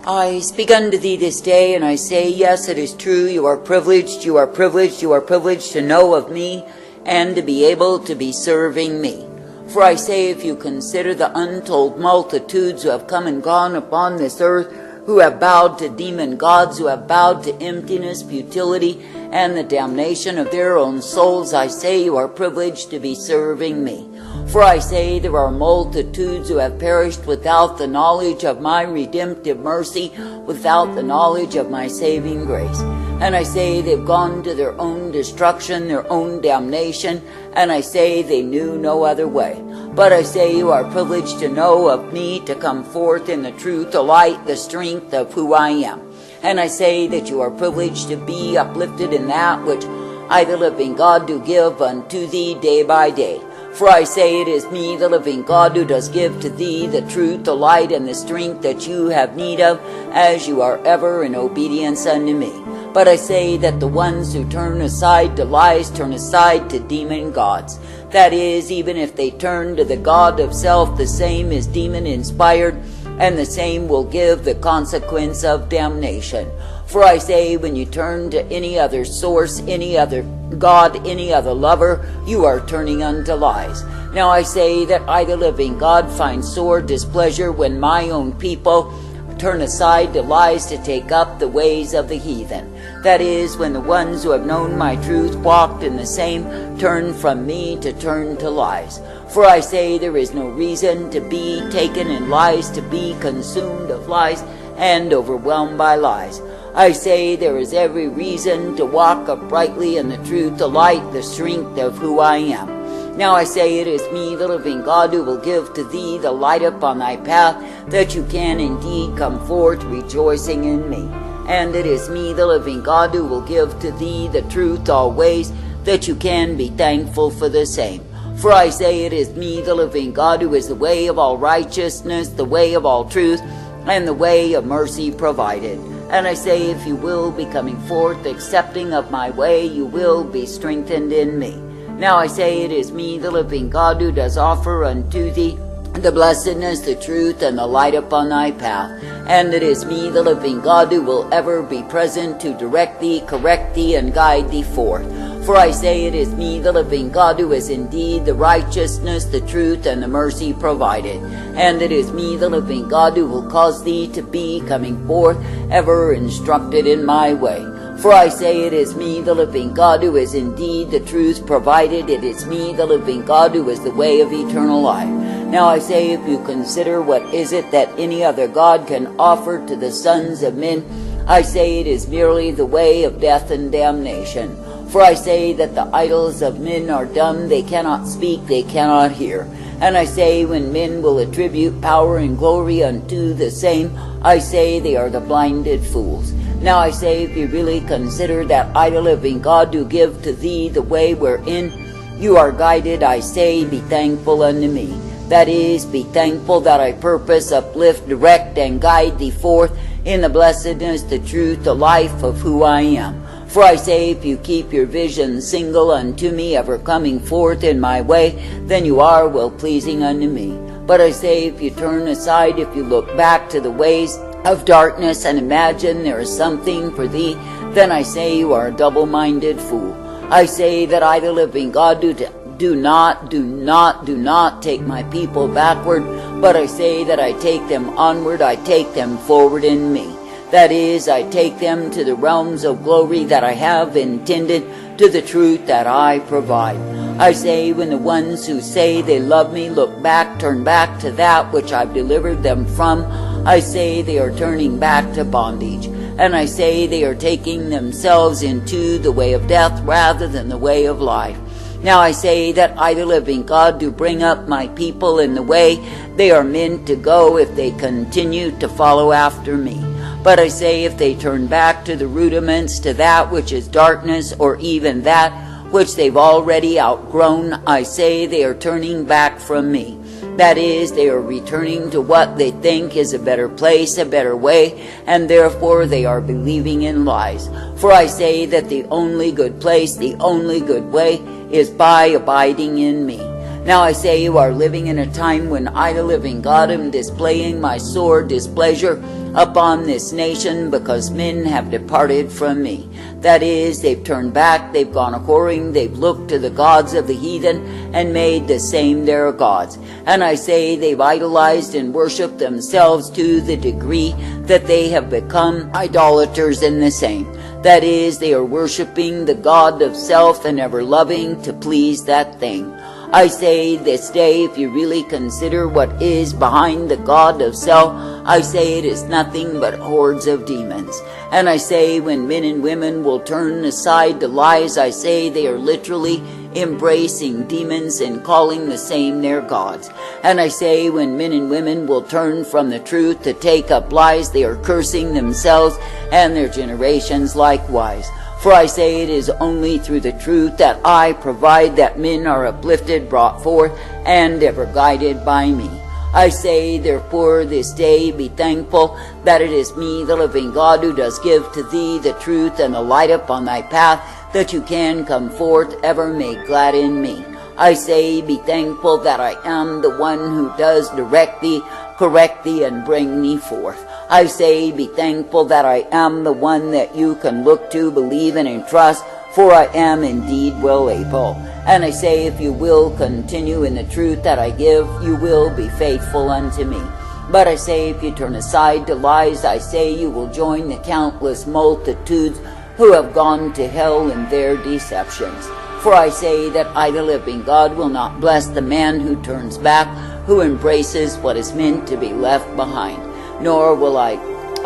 I speak unto thee this day, and I say, yes, it is true, you are privileged, you are privileged, you are privileged to know of me, and to be able to be serving me. For I say, if you consider the untold multitudes who have come and gone upon this earth, who have bowed to demon gods, who have bowed to emptiness, futility, and the damnation of their own souls, I say you are privileged to be serving me. For I say there are multitudes who have perished without the knowledge of my redemptive mercy, without the knowledge of my saving grace. And I say they've gone to their own destruction, their own damnation, and I say they knew no other way. But I say you are privileged to know of me, to come forth in the truth, the light, the strength of who I am. And I say that you are privileged to be uplifted in that which I, the living God, do give unto thee day by day. For I say it is me, the living God, who does give to thee the truth, the light, and the strength that you have need of, as you are ever in obedience unto me. But I say that the ones who turn aside to lies turn aside to demon gods. That is, even if they turn to the god of self, the same is demon-inspired, and the same will give the consequence of damnation. For I say, when you turn to any other source, any other god, any other lover, you are turning unto lies. Now I say that I, the living God, find sore displeasure when my own people turn aside to lies to take up the ways of the heathen. That is, when the ones who have known my truth, walked in the same, turn from me to turn to lies. For I say there is no reason to be taken in lies, to be consumed of lies, and overwhelmed by lies. I say there is every reason to walk uprightly in the truth, the light, the strength of who I am. Now I say it is me, the living God, who will give to thee the light upon thy path, that you can indeed come forth rejoicing in me. And it is me, the living God, who will give to thee the truth always, that you can be thankful for the same. For I say it is me, the living God, who is the way of all righteousness, the way of all truth, and the way of mercy provided. And I say, if you will be coming forth accepting of my way, you will be strengthened in me. Now I say it is me, the living God, who does offer unto thee the blessedness, the truth, and the light upon thy path. And it is me, the living God, who will ever be present to direct thee, correct thee, and guide thee forth. For I say it is me, the living God, who is indeed the righteousness, the truth, and the mercy provided. And it is me, the living God, who will cause thee to be coming forth ever instructed in my way. For I say it is me, the living God, who is indeed the truth provided. It is me, the living God, who is the way of eternal life. Now I say, if you consider what is it that any other God can offer to the sons of men, I say it is merely the way of death and damnation. For I say that the idols of men are dumb, they cannot speak, they cannot hear. And I say, when men will attribute power and glory unto the same, I say they are the blinded fools. Now I say, if you really consider that I, the living God, do give to thee the way wherein you are guided, I say, be thankful unto me. That is, be thankful that I purpose, uplift, direct, and guide thee forth in the blessedness, the truth, the life of who I am. For I say, if you keep your vision single unto me, ever coming forth in my way, then you are well-pleasing unto me. But I say, if you turn aside, if you look back to the ways of darkness and imagine there is something for thee, then I say you are a double-minded fool. I say that I, the living God, do not take my people backward, but I say that I take them onward, I take them forward in me. That is, I take them to the realms of glory that I have intended, to the truth that I provide. I say, when the ones who say they love me look back, turn back to that which I've delivered them from, I say they are turning back to bondage. And I say they are taking themselves into the way of death rather than the way of life. Now I say that I, the living God, do bring up my people in the way they are meant to go if they continue to follow after me. But I say, if they turn back to the rudiments, to that which is darkness, or even that which they've already outgrown, I say they are turning back from me. That is, they are returning to what they think is a better place, a better way, and therefore they are believing in lies. For I say that the only good place, the only good way, is by abiding in me. Now I say you are living in a time when I, the living God, am displaying my sore displeasure upon this nation, because men have departed from me. That is, they've turned back, they've gone a-whoring, they've looked to the gods of the heathen, and made the same their gods. And I say they've idolized and worshipped themselves to the degree that they have become idolaters in the same. That is, they are worshipping the god of self, and ever loving to please that thing. I say this day, if you really consider what is behind the god of self, I say it is nothing but hordes of demons. And I say when men and women will turn aside to lies, I say they are literally embracing demons and calling the same their gods. And I say when men and women will turn from the truth to take up lies, they are cursing themselves and their generations likewise. For I say it is only through the truth that I provide that men are uplifted, brought forth, and ever guided by me. I say, therefore, this day be thankful that it is me, the living God, who does give to thee the truth and the light upon thy path, that you can come forth ever made glad in me. I say, be thankful that I am the one who does direct thee, correct thee, and bring thee forth. I say, be thankful that I am the one that you can look to, believe, and entrust, for I am indeed well able. And I say, if you will continue in the truth that I give, you will be faithful unto me. But I say, if you turn aside to lies, I say you will join the countless multitudes who have gone to hell in their deceptions. For I say that I, the living God, will not bless the man who turns back, who embraces what is meant to be left behind. Nor will I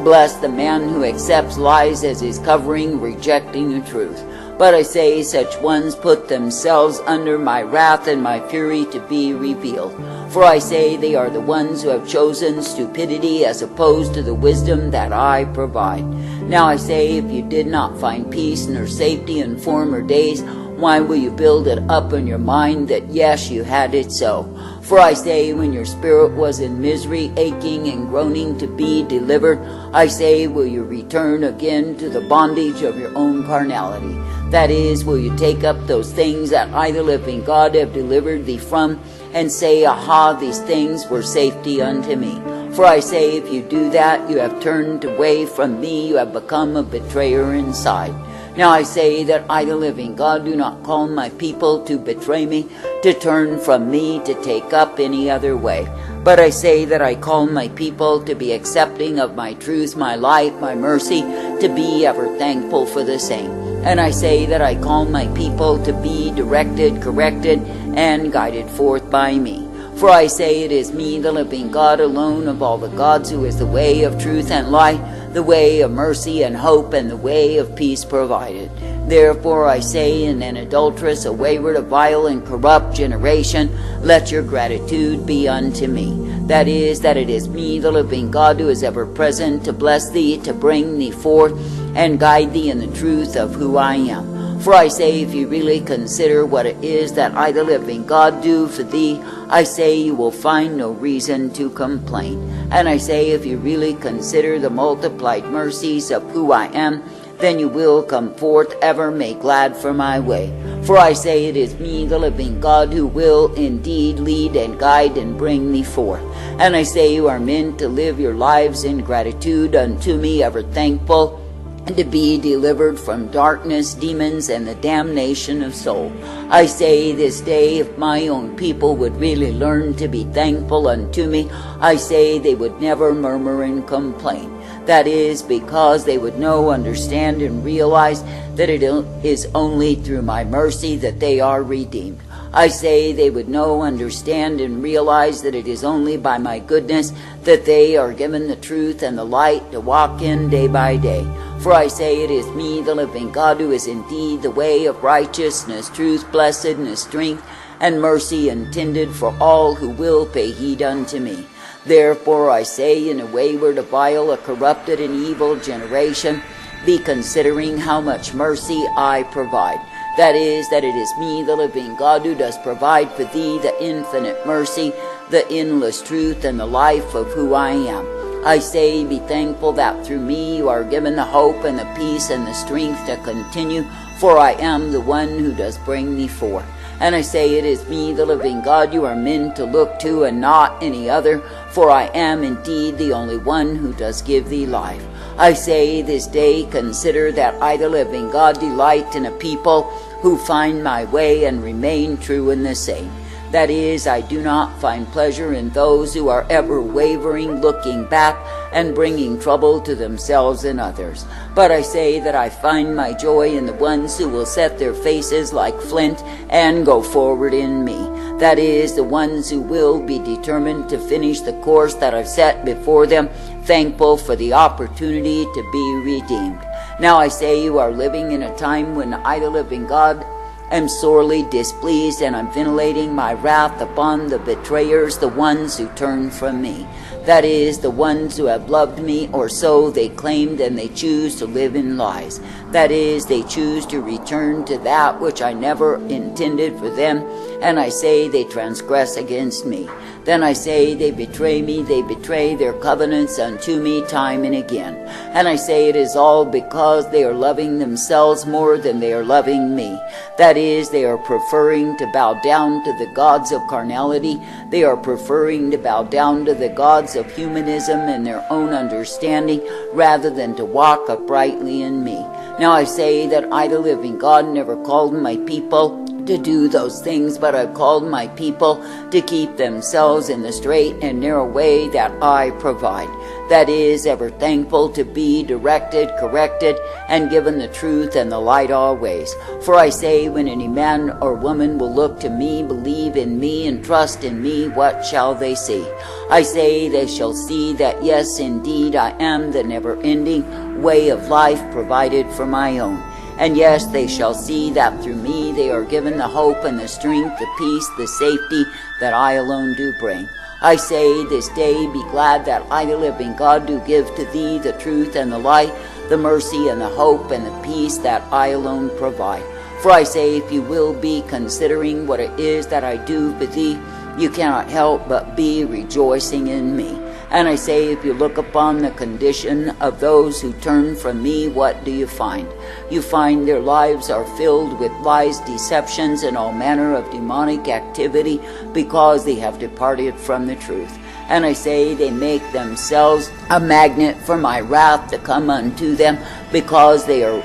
bless the man who accepts lies as his covering, rejecting the truth. But I say such ones put themselves under my wrath and my fury to be revealed. For I say they are the ones who have chosen stupidity as opposed to the wisdom that I provide. Now I say, if you did not find peace nor safety in former days, why will you build it up in your mind that yes, you had it so? For I say, when your spirit was in misery, aching and groaning to be delivered, I say, will you return again to the bondage of your own carnality? That is, will you take up those things that I, the living God, have delivered thee from, and say, aha, these things were safety unto me? For I say, if you do that, you have turned away from me, you have become a betrayer inside. Now I say that I, the living God, do not call my people to betray me, to turn from me, to take up any other way. But I say that I call my people to be accepting of my truth, my light, my mercy, to be ever thankful for the same. And I say that I call my people to be directed, corrected, and guided forth by me. For I say it is me, the living God, alone of all the gods, who is the way of truth and light, the way of mercy and hope, and the way of peace provided. Therefore I say, in an adulterous, a wayward, a vile, and corrupt generation, let your gratitude be unto me. That is, that it is me, the living God, who is ever present to bless thee, to bring thee forth, and guide thee in the truth of who I am. For I say, if you really consider what it is that I, the living God, do for thee, I say you will find no reason to complain. And I say, if you really consider the multiplied mercies of who I am, then you will come forth ever made glad for my way. For I say it is me, the living God, who will indeed lead and guide and bring thee forth. And I say you are meant to live your lives in gratitude unto me, ever thankful, and to be delivered from darkness, demons, and the damnation of soul. I say this day, if my own people would really learn to be thankful unto me, I say they would never murmur and complain. That is, because they would know, understand, and realize that it is only through my mercy that they are redeemed. I say they would know, understand, and realize that it is only by my goodness that they are given the truth and the light to walk in day by day. For I say it is me, the living God, who is indeed the way of righteousness, truth, blessedness, strength, and mercy intended for all who will pay heed unto me. Therefore I say, in a wayward, a vile, a corrupted, and evil generation, be considering how much mercy I provide. That is, that it is me, the living God, who does provide for thee the infinite mercy, the endless truth, and the life of who I am. I say, be thankful that through me you are given the hope and the peace and the strength to continue, for I am the one who does bring thee forth. And I say, it is me, the living God, you are meant to look to, and not any other, for I am indeed the only one who does give thee life. I say this day, consider that I, the living God, delight in a people who find my way and remain true in the same. That is, I do not find pleasure in those who are ever wavering, looking back, and bringing trouble to themselves and others. But I say that I find my joy in the ones who will set their faces like flint and go forward in me. That is, the ones who will be determined to finish the course that I've set before them, thankful for the opportunity to be redeemed. Now I say, you are living in a time when I, the living God, am sorely displeased, and I'm ventilating my wrath upon the betrayers, the ones who turn from me. That is, the ones who have loved me, or so they claimed, and they choose to live in lies. That is, they choose to return to that which I never intended for them, and I say they transgress against me. Then I say they betray me, they betray their covenants unto me time and again. And I say it is all because they are loving themselves more than they are loving me. That is, they are preferring to bow down to the gods of carnality. They are preferring to bow down to the gods of humanism and their own understanding, rather than to walk uprightly in me. Now I say that I, the living God, never called my people to do those things, but I've called my people to keep themselves in the straight and narrow way that I provide. That is, ever thankful to be directed, corrected, and given the truth and the light always. For I say, when any man or woman will look to me, believe in me, and trust in me, what shall they see? I say they shall see that, yes, indeed, I am the never-ending way of life provided for my own. And yes, they shall see that through me they are given the hope and the strength, the peace, the safety that I alone do bring. I say this day, be glad that I, the living God, do give to thee the truth and the light, the mercy and the hope and the peace that I alone provide. For I say, if you will be considering what it is that I do for thee, you cannot help but be rejoicing in me. And I say, if you look upon the condition of those who turn from me, what do you find? You find their lives are filled with lies, deceptions, and all manner of demonic activity, because they have departed from the truth. And I say, they make themselves a magnet for my wrath to come unto them, because they are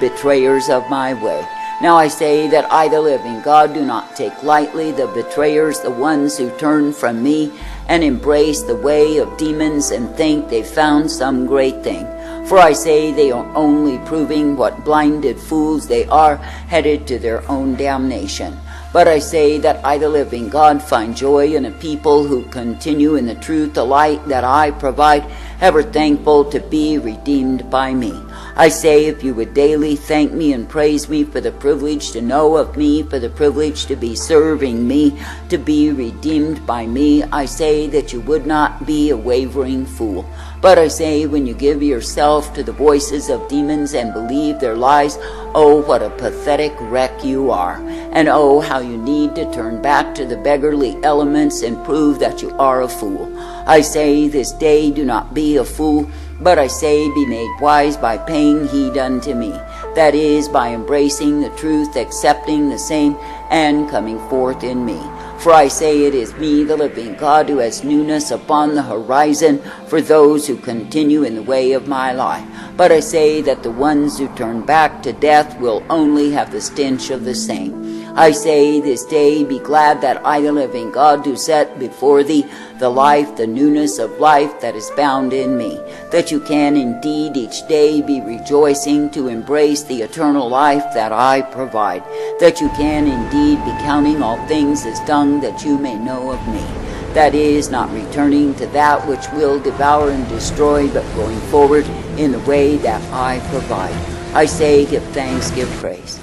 betrayers of my way. Now I say that I, the living God, do not take lightly the betrayers, the ones who turn from me and embrace the way of demons and think they found some great thing. For I say they are only proving what blinded fools they are, headed to their own damnation. But I say that I, the living God, find joy in a people who continue in the truth, the light that I provide, ever thankful to be redeemed by me. I say, if you would daily thank me and praise me for the privilege to know of me, for the privilege to be serving me, to be redeemed by me, I say that you would not be a wavering fool. But I say, when you give yourself to the voices of demons and believe their lies, oh, what a pathetic wreck you are. And oh, how you need to turn back to the beggarly elements and prove that you are a fool. I say this day, do not be a fool, but I say, be made wise by paying heed unto me. That is, by embracing the truth, accepting the same, and coming forth in me. For I say, it is me, the living God, who has newness upon the horizon for those who continue in the way of my life. But I say that the ones who turn back to death will only have the stench of the same. I say this day, be glad that I, the living God, do set before thee the life, the newness of life that is found in me, that you can indeed each day be rejoicing to embrace the eternal life that I provide, that you can indeed be counting all things as dung, that you may know of me. That is, not returning to that which will devour and destroy, but going forward in the way that I provide. I say, give thanks, give praise.